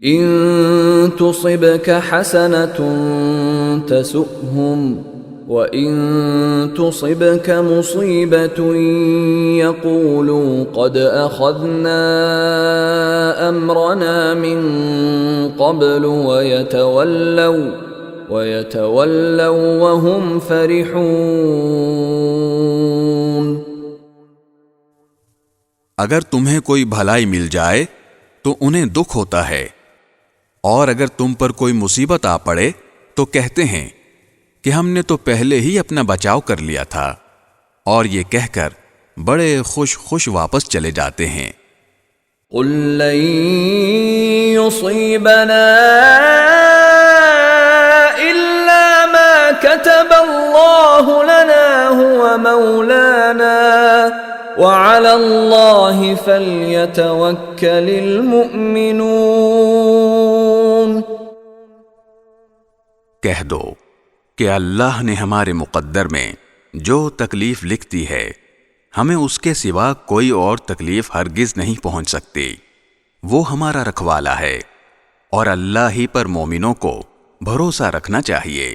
إن تصبك حسنة تسؤهم وإن تصبك مصيبة يقولوا قد أخذنا أمرنا من قبل ويتولوا وهم فرحون۔ اگر تمہیں کوئی بھلائی مل جائے تو انہیں دکھ ہوتا ہے، اور اگر تم پر کوئی مصیبت آ پڑے تو کہتے ہیں کہ ہم نے تو پہلے ہی اپنا بچاؤ کر لیا تھا، اور یہ کہہ کر بڑے خوش واپس چلے جاتے ہیں۔ قل لن يصيبنا إلا ما كتب الله لنا هو مولانا وعلى الله فليتوكل المؤمنون۔ کہہ دو کہ اللہ نے ہمارے مقدر میں جو تکلیف لکھتی ہے، ہمیں اس کے سوا کوئی اور تکلیف ہرگز نہیں پہنچ سکتی، وہ ہمارا رکھوالا ہے، اور اللہ ہی پر مومنوں کو بھروسہ رکھنا چاہیے۔